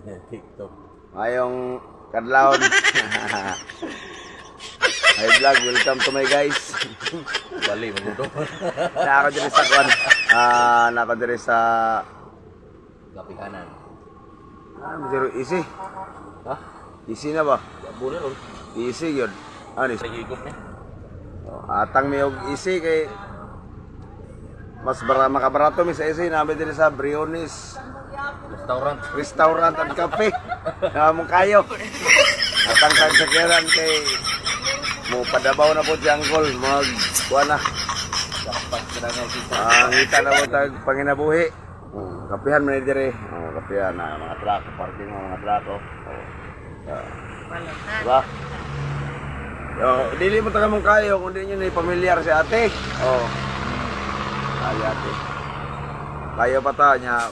TikTok. Ngayong kadlawon. Hi vlog, welcome to my guys. Bali, magudo. Nako diri sa kwan. Nako diri sa Kapihanan. diri easy. Ha? Easy na ba? Bulan o. Easy gyud. Ano Sa higop niya. atang mi og easy kay mas makabarato mi sa easy namin diri sa Briones Restaurant. Restaurant at Cafe. Mong kayo. Atang tagsakiran kay mo padabaw na po si Uncle mag kuha na. Dapat kadangay kita. Ngita na po tag panginabuhi. Kapihan man dire. Kapihan na mga truck, parking mga truck. Diba? Yo, dili mo taga mong kayo kung di nyo na pamilyar si ate. Ay ate. Kayo pa ta niya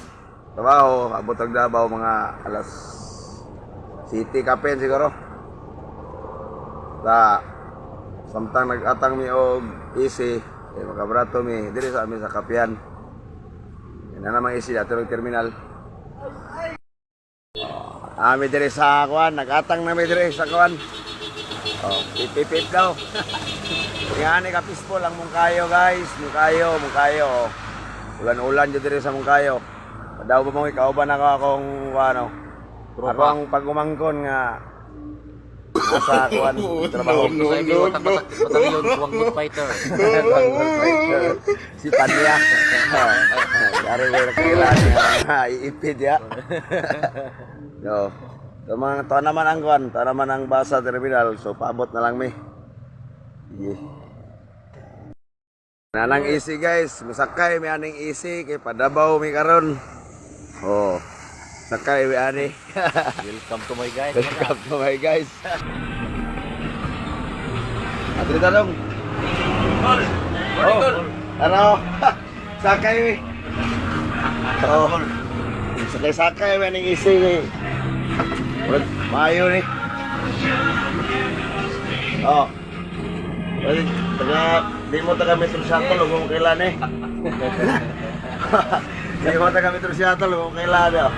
trabaho, abot ang Davao mga alas City Kapen siguro. Samtang nag-atang mi og easy, makabrato mi diri sa amin sa Kapihan. Yan na namang easy ato ng terminal. Ami diri sa kuan, nag-atang na mi diri sa kuan. Pipipip daw. Yan ka peaceful ang Mungkayo guys, Mungkayo. Ulan-ulan dyan diri sa Mungkayo. Daw ba mong ikauban ako akong ano? Ako ang pagumangkon nga nasa kuan trabaho. Sa iyo, batalyon, tuwang good fighter. Si Panya. Dari ko kailangan iipid ya. No. To naman ang kuan, to naman ang basa terminal, so paabot na lang mi. Nanang easy guys, musakay mi aning easy kay padabaw mi karon. Sakay mi ani. Welcome to my guys. Welcome to my guys. Adri tanong. Ano? Sakay mi. Sakay mi aning easy kay mayo ni. Di mo taga Metro Shuttle kung kailan eh. Di mo taga Metro Shuttle kung kailan eh.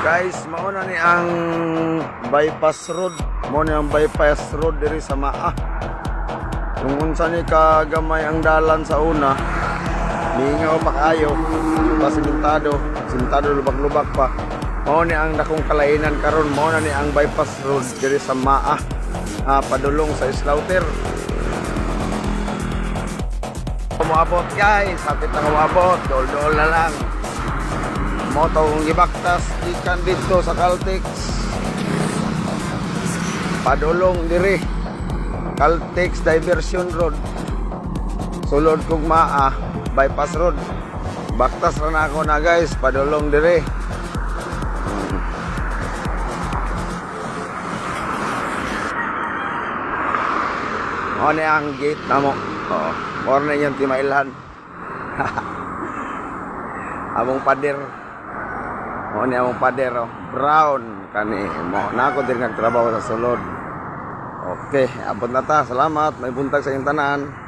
Guys, mauna ni ang bypass road. Mo ni ang bypass road diri sa Maa. Kung unsa ni kagamay ang dalan sa una, mingaw pa kayo, pa simentado lubak-lubak pa. Mao ni ang dakong kalainan karon, mao na ni ang bypass road diri sa Maa. Padulong sa Slaughter. Umuabot guys, hapit na umuabot, dol-dol na lang. Motong gibaktas ikan dito sa Caltex. Padulong diri Caltex Diversion Road. sulod kog maa bypass road. Baktas ra na ako na guys, padulong dire. Ano ang gate na mo? Oo. Or na yung timailhan. Among pader. Ano among pader. Oh. Brown. Kani mo. Na ako din nagtrabaho sa sulod. Okay. Abot na ta. Salamat. May buntag sa inyong tanan.